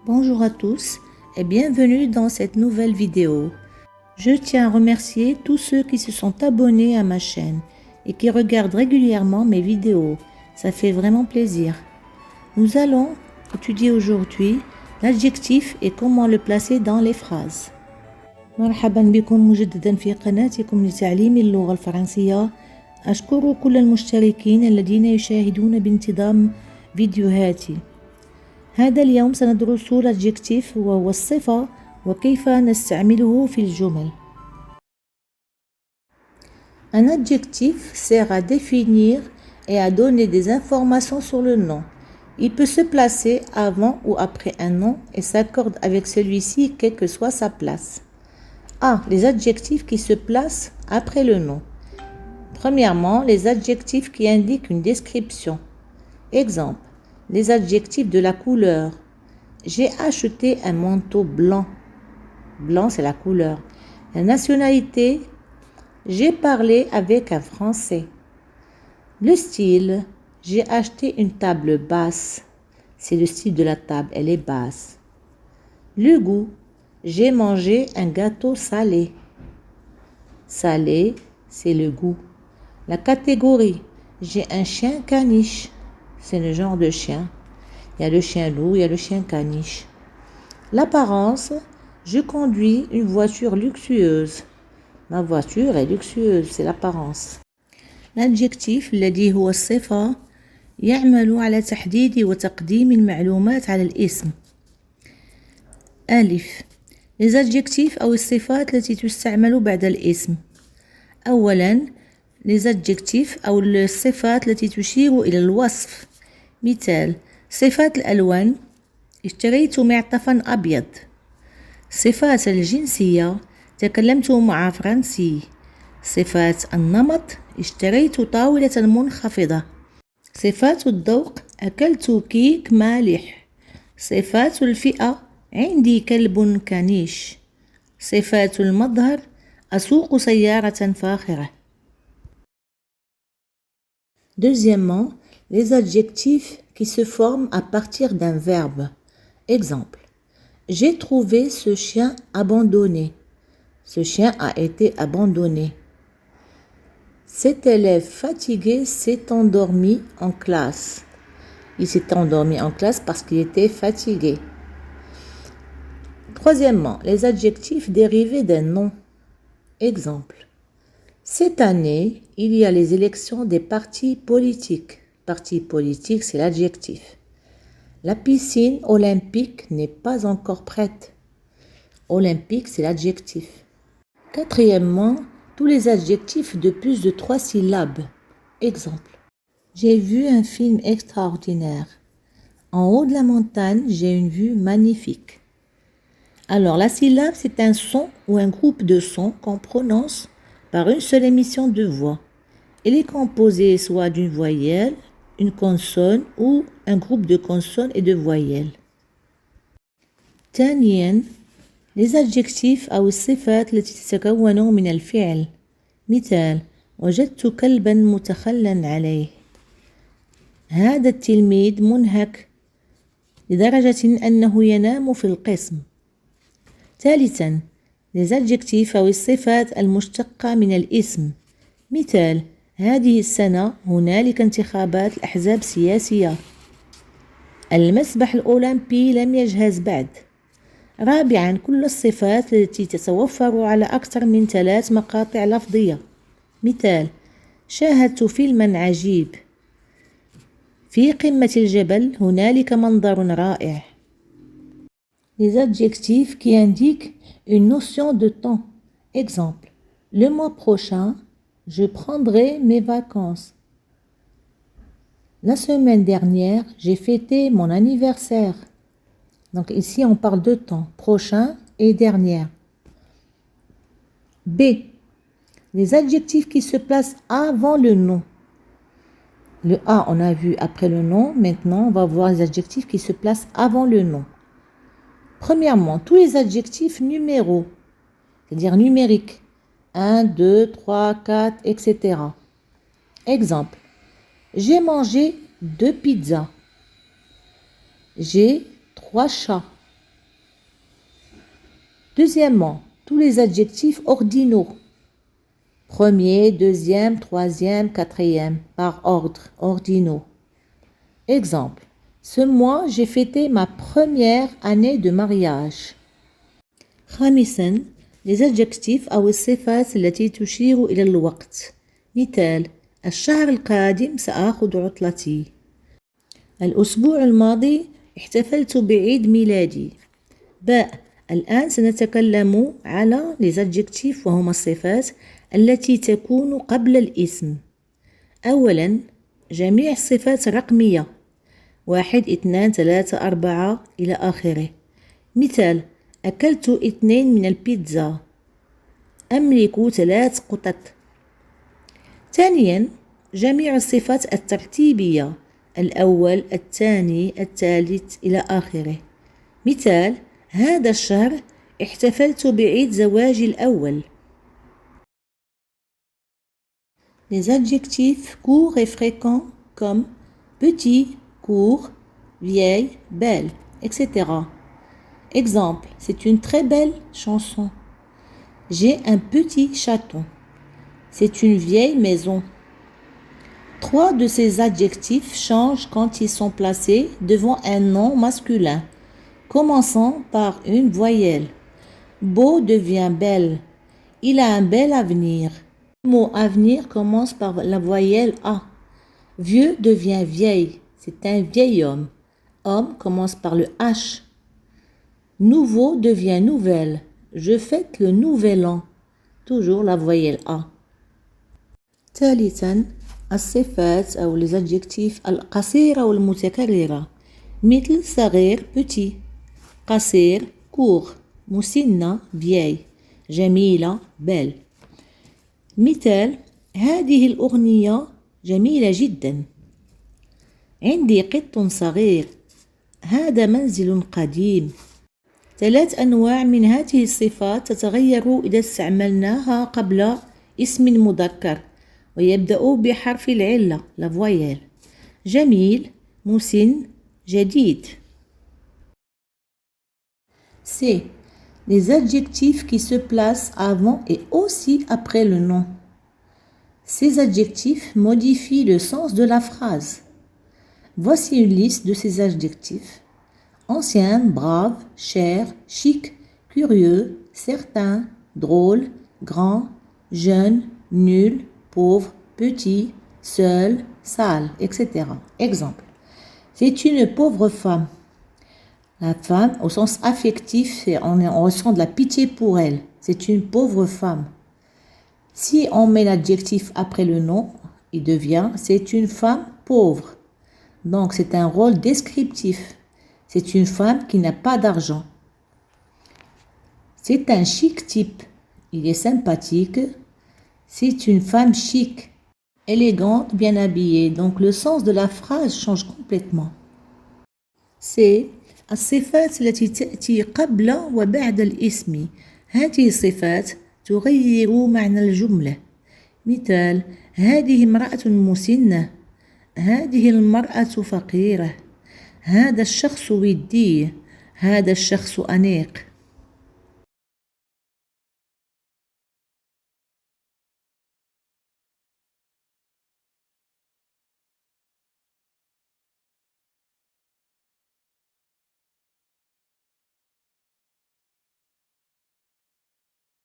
Bonjour à tous et bienvenue dans cette nouvelle vidéo. Je tiens à remercier tous ceux qui se sont abonnés à ma chaîne et qui regardent régulièrement mes vidéos. Ça fait vraiment plaisir. Nous allons étudier aujourd'hui l'adjectif et comment le placer dans les phrases. مرحبا بكم مجددا في قناتكم لتعليم اللغة الفرنسية. أشكر كل المشتركين الذين يشاهدون بانتظام فيديوهاتي. هذا اليوم سندرس l'adjectif وهو الصفة وكيف نستعمله في الجمل. Un adjectif sert à définir et à donner des informations sur le nom. Il peut se placer avant ou après un nom et s'accorde avec celui-ci quelle que soit sa place. A. Les adjectifs qui se placent après le nom. Premièrement, les adjectifs qui indiquent une description. Exemple, les adjectifs de la couleur. J'ai acheté un manteau blanc. Blanc, c'est la couleur. La nationalité. J'ai parlé avec un Français. Le style. J'ai acheté une table basse. C'est le style de la table, elle est basse. Le goût. J'ai mangé un gâteau salé. Salé, c'est le goût. La catégorie. J'ai un chien caniche. C'est le genre de chien. Il y a le chien loup, il y a le chien caniche. L'apparence. Je conduis une voiture luxueuse. Ma voiture est luxueuse, c'est l'apparence. L'adjectif الذي هو الصفة يعمل على تحديد وتقديم المعلومات على الاسم. ألف. Les adjectifs أو الصفات التي تستعمل بعد الاسم. أولاً les adjectifs أو الصفات التي تشير إلى الوصف. مثال صفات الألوان اشتريت معطفاً أبيض. صفات الجنسية تكلمت مع فرنسي. صفات النمط اشتريت طاولة منخفضة. صفات الذوق أكلت كيك مالح. صفات الفئة عندي كلب كنيش. صفات المظهر أسوق سيارة فاخرة. Deuxièmement, les adjectifs qui se forment à partir d'un verbe. Exemple, j'ai trouvé ce chien abandonné. Ce chien a été abandonné. Cet élève fatigué s'est endormi en classe. Il s'est endormi en classe parce qu'il était fatigué. Troisièmement, les adjectifs dérivés d'un nom. Exemple, cette année, il y a les élections des partis politiques. Parti politique, c'est l'adjectif. La piscine olympique n'est pas encore prête. Olympique, c'est l'adjectif. Quatrièmement, tous les adjectifs de plus de 3 syllabes. Exemple, j'ai vu un film extraordinaire. En haut de la montagne, j'ai une vue magnifique. Alors, la syllabe, c'est un son ou un groupe de sons qu'on prononce par une seule émission de voix. Elle est composée soit d'une voyelle, une consonne ou un groupe de consonnes et de voyelles. ثانياً, les adjectifs أو الصفات التي تتكون من الفعل. مثال وجدت كلباً متخلًا عليه. هذا التلميذ منهك لدرجة أنه ينام في القسم. ثالثاً les adjectifs أو الصفات المشتقة من الاسم. مثال هذه السنة هنالك انتخابات الأحزاب السياسية. المسبح الأولمبي لم يجهز بعد. رابعاً كل الصفات التي تتوفر على أكثر من 3 مقاطع لفظية. مثال شاهدت فيلماً عجيب. في قمة الجبل هنالك منظر رائع. Les adjectifs qui indiquent une notion de temps. Exemple, le mois prochain, je prendrai mes vacances. La semaine dernière, j'ai fêté mon anniversaire. Donc ici, on parle de temps, prochain et dernière. B. Les adjectifs qui se placent avant le nom. Le A, on a vu après le nom. Maintenant, on va voir les adjectifs qui se placent avant le nom. Premièrement, tous les adjectifs numéraux, c'est-à-dire numériques. 1, 2, 3, 4, etc. Exemple, j'ai mangé 2 pizzas. J'ai 3 chats. Deuxièmement, tous les adjectifs ordinaux. Premier, deuxième, troisième, quatrième, par ordre, ordinaux. Exemple. Ce mois, j'ai fêté ma première année de mariage. خامساً les adjectifs أو الصفات التي تشير إلى الوقت. مثال: الشهر القادم سآخذ عطلتي. الأسبوع الماضي احتفلت بعيد ميلادي. باء الآن سنتكلم على les adjectifs وهما الصفات التي تكون قبل الاسم. أولاً جميع الصفات رقمية 1 2 3 4 إلى آخره. مثال: أكلت 2 من البيتزا. أملك 3 قطط. ثانياً جميع الصفات الترتيبية الأول الثاني الثالث إلى آخره. مثال: هذا الشهر احتفلت بعيد زواجي الأول. Les adjectifs courts et fréquents comme petit, court, vieille, belle, etc. Exemple, c'est une très belle chanson. J'ai un petit chaton. C'est une vieille maison. 3 de ces adjectifs changent quand ils sont placés devant un nom masculin, commençant par une voyelle. Beau devient belle. Il a un bel avenir. Le mot avenir commence par la voyelle A. Vieux devient vieille. C'est un vieil homme. Homme commence par le H. Nouveau devient nouvelle. Je fête le nouvel an. Toujours la voyelle A. ثالثاً الصفات أو les adjectifs القصيرة والمتكررة مثل صغير petit, قصير court, مسنة vieille, جميلة belle. مثال: هذه الأغنية جميلة جدا. عندي قط صغير. هذا منزل قديم. 3 أنواع من هذه الصفات تتغير إذا استعملناها قبل اسم مذكر ويبدأ بحرف العلة la voyelle. جميل، مسن، جديد. C. Les adjectifs qui se placent avant et aussi après le nom. Ces adjectifs modifient le sens de la phrase. Voici une liste de ces adjectifs. Ancien, brave, cher, chic, curieux, certain, drôle, grand, jeune, nul, pauvre, petit, seul, sale, etc. Exemple. C'est une pauvre femme. La femme, au sens affectif, on ressent de la pitié pour elle. C'est une pauvre femme. Si on met l'adjectif après le nom, il devient c'est une femme pauvre. Donc c'est un rôle descriptif. C'est une femme qui n'a pas d'argent. C'est un chic type. Il est sympathique. C'est une femme chic, élégante, bien habillée. Donc le sens de la phrase change complètement. C'est الصفات التي تأتي قبل وبعد الاسم. هذه الصفات تغير معنى الجملة. مثال: هذه امرأة مسنة. هذه المرأة فقيرة. هذا الشخص ودي. هذا الشخص أنيق.